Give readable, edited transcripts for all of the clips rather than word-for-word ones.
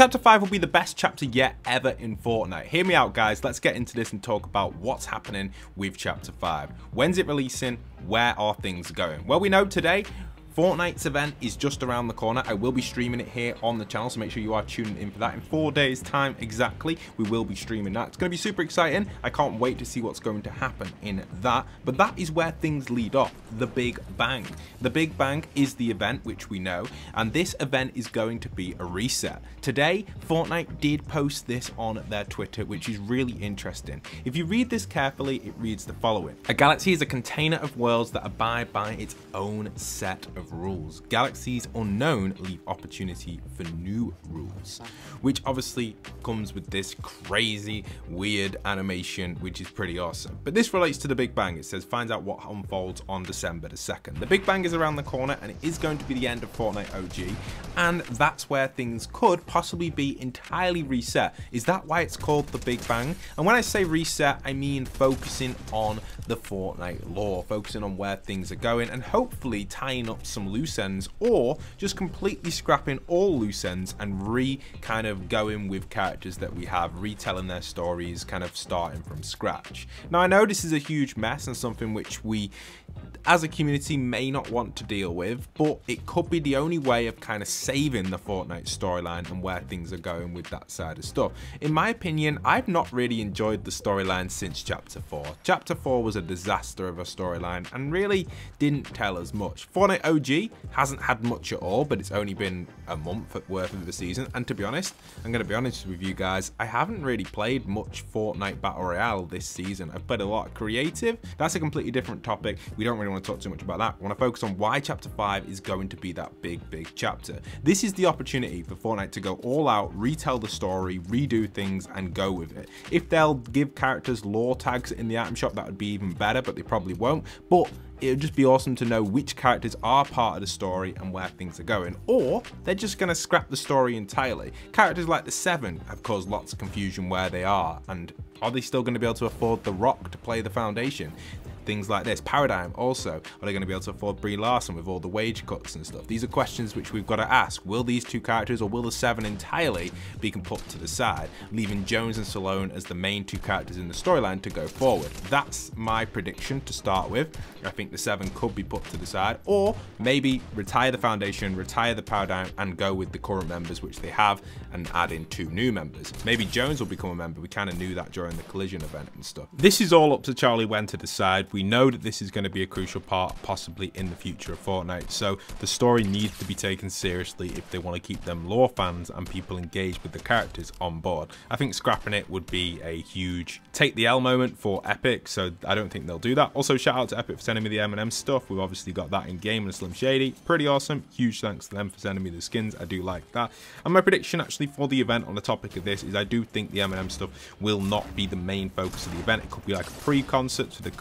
Chapter 5 will be the best chapter yet ever in Fortnite. Hear me out, guys. Let's get into this and talk about what's happening with Chapter 5. When's it releasing? Where are things going? Well, we know today Fortnite's event is just around the corner. I will be streaming it here on the channel, so make sure you are tuning in for that. In 4 days time exactly, we will be streaming that. It's going to be super exciting. I can't wait to see what's going to happen in that. But that is where things lead off, the Big Bang. The Big Bang is the event which we know, and this event is going to be a reset. Today, Fortnite did post this on their Twitter, which is really interesting. If you read this carefully, it reads the following. A galaxy is a container of worlds that abide by its own set of rules. Galaxies unknown leave opportunity for new rules, which obviously comes with this crazy weird animation, which is pretty awesome. But this relates to the Big Bang. It says find out what unfolds on December the 2nd. The Big Bang is around the corner, and it is going to be the end of Fortnite OG, and that's where things could possibly be entirely reset. Is that why it's called the Big Bang? And when I say reset, I mean focusing on the Fortnite lore, focusing on where things are going, and hopefully tying up some loose ends, or just completely scrapping all loose ends and kind of going with characters that we have, retelling their stories, kind of starting from scratch. Now, I know this is a huge mess and something which we as a community may not want to deal with, but it could be the only way of kind of saving the Fortnite storyline and where things are going with that side of stuff. In my opinion, I've not really enjoyed the storyline since Chapter 4. Chapter 4 was a disaster of a storyline and really didn't tell us much. Fortnite OG hasn't had much at all, but it's only been a month worth of the season, and to be honest, I'm going to be honest with you guys, I haven't really played much Fortnite Battle Royale this season. I've played a lot of creative. That's a completely different topic. We don't really want to talk too much about that. I want to focus on why Chapter 5 is going to be that big chapter. This is the opportunity for Fortnite to go all out, retell the story, redo things, and go with it. If they'll give characters lore tags in the item shop, that would be even better, but they probably won't. But it would just be awesome to know which characters are part of the story and where things are going. Or they're just going to scrap the story entirely. Characters like the 7 have caused lots of confusion where they are, and are they still going to be able to afford The Rock to play the Foundation? Things like this. Paradigm also, are they going to be able to afford Brie Larson with all the wage cuts and stuff? These are questions which we've got to ask. Will these two characters, or will the 7 entirely be put to the side, leaving Jones and Salone as the main two characters in the storyline to go forward? That's my prediction to start with. I think the 7 could be put to the side, or maybe retire the Foundation, retire the Paradigm, and go with the current members which they have and add in 2 new members. Maybe Jones will become a member. We kind of knew that during the Collision event and stuff. This is all up to Charlie Wen to decide. We know that this is going to be a crucial part possibly in the future of Fortnite, so the story needs to be taken seriously if they want to keep them lore fans and people engaged with the characters on board. I think scrapping it would be a huge take the L moment for Epic, so I don't think they'll do that. Also, shout out to Epic for sending me the M&M stuff. We've obviously got that in game and Slim Shady. Pretty awesome. Huge thanks to them for sending me the skins. I do like that. And my prediction actually for the event on the topic of this is I do think the M&M stuff will not be the main focus of the event. It could be like a pre-concert to the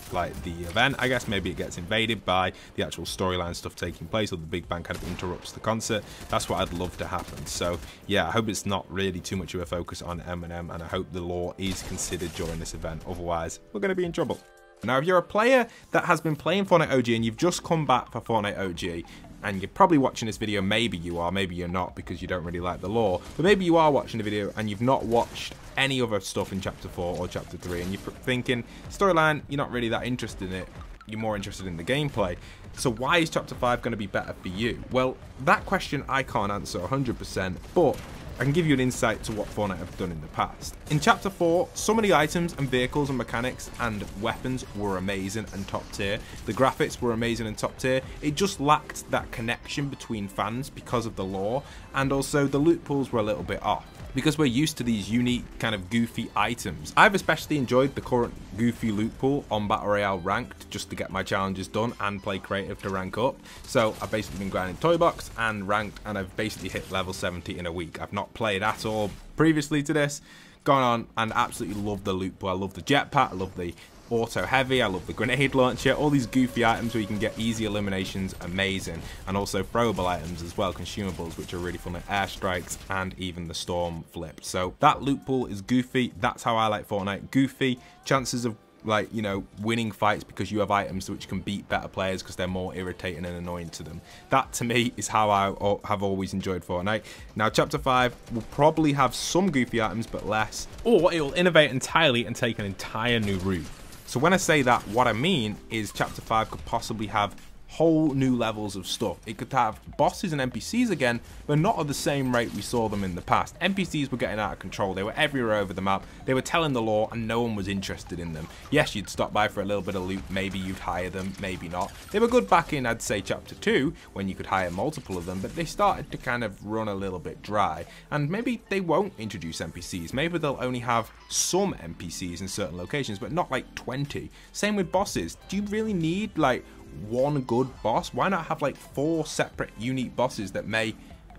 event. I guess maybe it gets invaded by the actual storyline stuff taking place, or the Big Bang kind of interrupts the concert. That's what I'd love to happen. So yeah, I hope it's not really too much of a focus on M&M, and I hope the lore is considered during this event. Otherwise, we're going to be in trouble. Now, if you're a player that has been playing Fortnite OG and you've just come back for Fortnite OG, and you're probably watching this video, maybe you are, maybe you're not because you don't really like the lore, but maybe you are watching the video and you've not watched any other stuff in Chapter 4 or Chapter 3, and you're thinking, storyline, you're not really that interested in it, you're more interested in the gameplay. So why is Chapter 5 going to be better for you? Well, that question I can't answer 100%, but I can give you an insight to what Fortnite have done in the past. In Chapter 4, some of the items and vehicles and mechanics and weapons were amazing and top tier. The graphics were amazing and top tier. It just lacked that connection between fans because of the lore, and also the loot pools were a little bit off, because we're used to these unique kind of goofy items. I've especially enjoyed the current goofy loot pool on Battle Royale ranked, just to get my challenges done and play creative to rank up. So I've basically been grinding Toy Box and ranked, and I've basically hit level 70 in a week. I've not played at all previously to this. Gone on and absolutely love the loot pool. I love the jetpack, I love the auto heavy, I love the grenade launcher, all these goofy items where you can get easy eliminations, amazing. And also throwable items as well, consumables, which are really fun, like airstrikes and even the storm flip. So that loot pool is goofy. That's how I like Fortnite. Goofy, chances of like, you know, winning fights because you have items which can beat better players because they're more irritating and annoying to them. That to me is how I have always enjoyed Fortnite. Now chapter 5 will probably have some goofy items but less, or it will innovate entirely and take an entire new route. So when I say that, what I mean is chapter 5 could possibly have whole new levels of stuff. It could have bosses and NPCs again, but not at the same rate we saw them in the past. NPCs were getting out of control. They were everywhere over the map. They were telling the lore and no one was interested in them. Yes, you'd stop by for a little bit of loot. Maybe you'd hire them, maybe not. They were good back in, I'd say, chapter 2, when you could hire multiple of them, but they started to kind of run a little bit dry. And maybe they won't introduce NPCs. Maybe they'll only have some NPCs in certain locations, but not like 20. Same with bosses. Do you really need like one good boss? Why not have like 4 separate unique bosses that may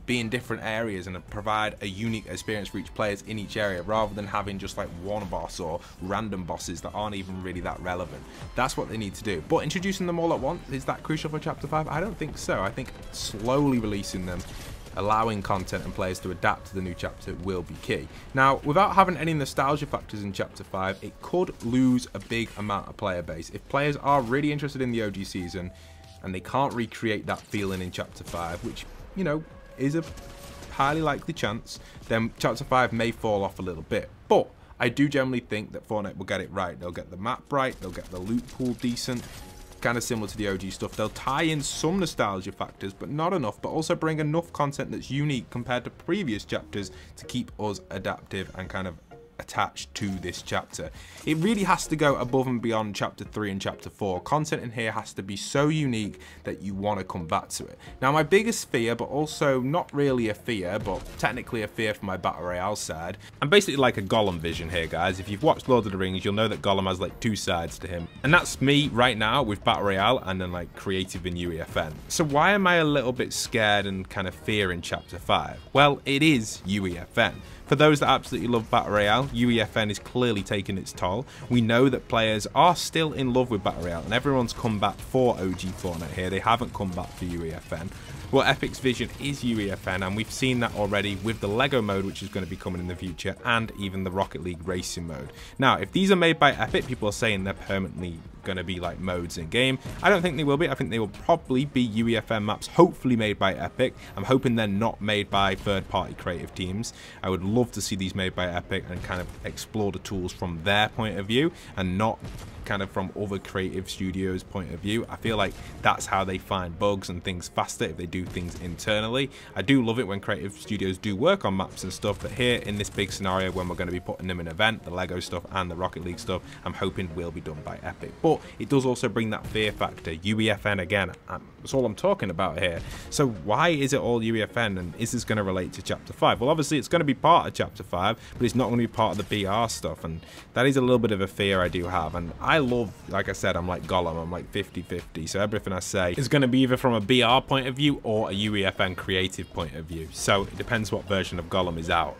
be in different areas and provide a unique experience for each player in each area, rather than having just like one boss or random bosses that aren't even really that relevant? That's what they need to do. But introducing them all at once, is that crucial for chapter 5? I don't think so. I think slowly releasing them, allowing content and players to adapt to the new chapter will be key. Now, without having any nostalgia factors in chapter 5, it could lose a big amount of player base. If players are really interested in the OG season and they can't recreate that feeling in chapter 5, which, you know, is a highly likely chance, then chapter 5 may fall off a little bit. But I do generally think that Fortnite will get it right. They'll get the map right, they'll get the loot pool decent, kind of similar to the OG stuff. They'll tie in some nostalgia factors, but not enough, but also bring enough content that's unique compared to previous chapters to keep us adaptive and kind of attached to this chapter. It really has to go above and beyond chapter 3 and chapter 4. Content in here has to be so unique that you want to come back to it. Now, my biggest fear, but also not really a fear, but technically a fear from my Battle Royale side, I'm basically like a Gollum vision here, guys. If you've watched Lord of the Rings, you'll know that Gollum has like 2 sides to him. And that's me right now with Battle Royale and then like creative in UEFN. So why am I a little bit scared and kind of fearing chapter 5? Well, it is UEFN. For those that absolutely love Battle Royale, UEFN is clearly taking its toll. We know that players are still in love with Battle Royale, and everyone's come back for OG Fortnite here. They haven't come back for UEFN. Well, Epic's vision is UEFN, and we've seen that already with the Lego mode, which is going to be coming in the future, and even the Rocket League racing mode. Now, if these are made by Epic, people are saying they're permanently going to be like modes in game. I don't think they will be. I think they will probably be UEFN maps, hopefully made by Epic. I'm hoping they're not made by third-party creative teams. I would love to see these made by Epic and kind of explore the tools from their point of view and not kind of from other creative studios' point of view. I feel like that's how they find bugs and things faster, if they do things internally. I do love it when creative studios do work on maps and stuff, but here in this big scenario when we're going to be putting them in an event, the Lego stuff and the Rocket League stuff, I'm hoping will be done by Epic. But it does also bring that fear factor. UEFN again, that's all I'm talking about here. So why is it all UEFN, and is this going to relate to chapter 5? Well, obviously it's going to be part of chapter 5, but it's not going to be part of the BR stuff, and that is a little bit of a fear I do have. And I love, like I said, I'm like Gollum, I'm like 50-50, so everything I say is going to be either from a BR point of view or a UEFN creative point of view, so it depends what version of Gollum is out.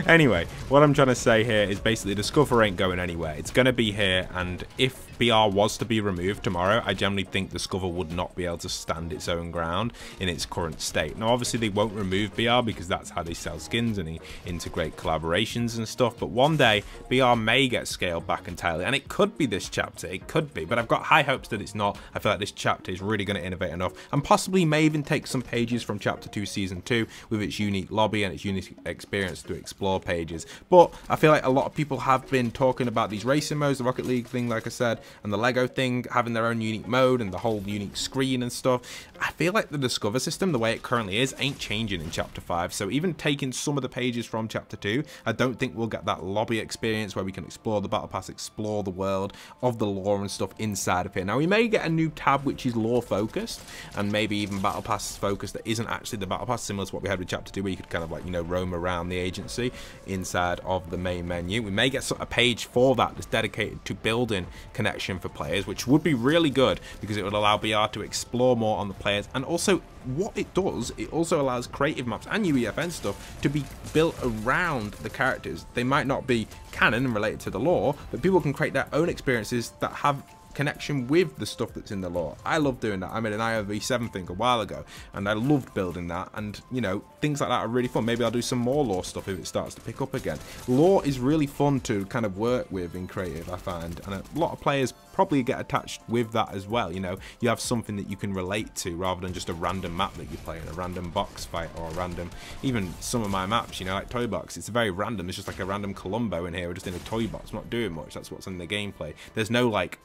Anyway, what I'm trying to say here is basically the Scuffer ain't going anywhere. It's going to be here, and if BR was to be removed tomorrow, I generally think the Scuffer would not be able to stand its own ground in its current state. Now obviously they won't remove BR because that's how they sell skins and integrate collaborations and stuff, but one day BR may get scaled back entirely, and it could be this chapter, it could be, but I've got high hopes that it's not. I feel like this chapter is really going to innovate enough, and possibly may even take some pages from chapter 2 season 2 with its unique lobby and its unique experience to explore pages. But I feel like a lot of people have been talking about these racing modes, the Rocket League thing, like I said, and the Lego thing having their own unique mode and the whole unique screen and stuff. I feel like the Discover system, the way it currently is, ain't changing in chapter 5, so even taking some of the pages from chapter 2, I don't think we'll get that lobby experience where we can explore the battle pass, explore the world of the lore and stuff inside of here. Now we may get a new tab which is lore focused, and maybe even battle pass focused that isn't actually the battle pass, similar to what we had with chapter 2 where you could kind of like, you know, roam around the agency inside of the main menu. We may get a page for that that's dedicated to building connection for players, which would be really good because it would allow BR to explore more on the players. And also what it does, it also allows creative maps and UEFN stuff to be built around the characters. They might not be canon and related to the lore, but people can create their own experiences that have connection with the stuff that's in the lore. I love doing that. I made an IOV7 thing a while ago, and I loved building that, and you know, things like that are really fun. Maybe I'll do some more lore stuff if it starts to pick up again. Lore is really fun to kind of work with in creative, I find, and a lot of players probably get attached with that as well. You know, you have something that you can relate to rather than just a random map that you play in, a random box fight, or a random, even some of my maps, you know, like Toy Box, it's very random. It's just like a random Columbo in here, or just in a toy box. I'm not doing much. That's what's in the gameplay. There's no like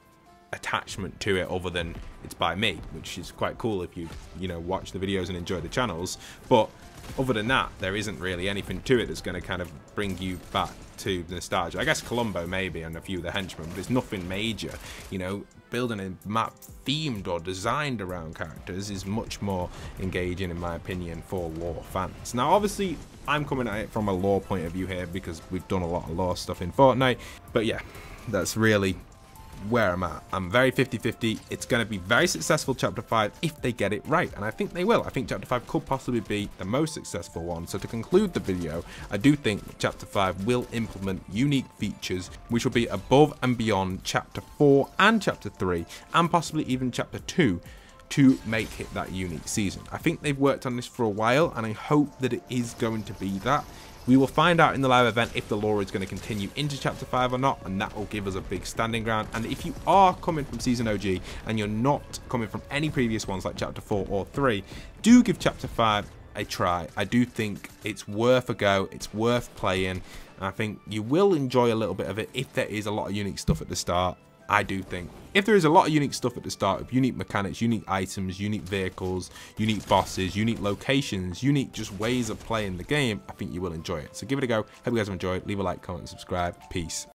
attachment to it other than it's by me, which is quite cool if you know, watch the videos and enjoy the channels. But other than that, there isn't really anything to it that's going to kind of bring you back to nostalgia. I guess Columbo maybe and a few of the henchmen, but it's nothing major. You know, building a map themed or designed around characters is much more engaging, in my opinion, for lore fans. Now obviously I'm coming at it from a lore point of view here because we've done a lot of lore stuff in Fortnite, but yeah, that's really where I'm at. I'm very 50-50. It's going to be very successful chapter 5 if they get it right, and I think they will. I think chapter 5 could possibly be the most successful one. So to conclude the video, I do think chapter 5 will implement unique features which will be above and beyond chapter 4 and chapter 3 and possibly even chapter 2 to make it that unique season. I think they've worked on this for a while, and I hope that it is going to be that. We will find out in the live event if the lore is going to continue into chapter 5 or not, and that will give us a big standing ground. And if you are coming from season OG and you're not coming from any previous ones like chapter 4 or 3, do give chapter 5 a try. I do think it's worth a go, it's worth playing, and I think you will enjoy a little bit of it if there is a lot of unique stuff at the start. I do think if there is a lot of unique stuff at the start, of unique mechanics, unique items, unique vehicles, unique bosses, unique locations, unique just ways of playing the game, I think you will enjoy it. So give it a go. Hope you guys have enjoyed. Leave a like, comment, and subscribe. Peace.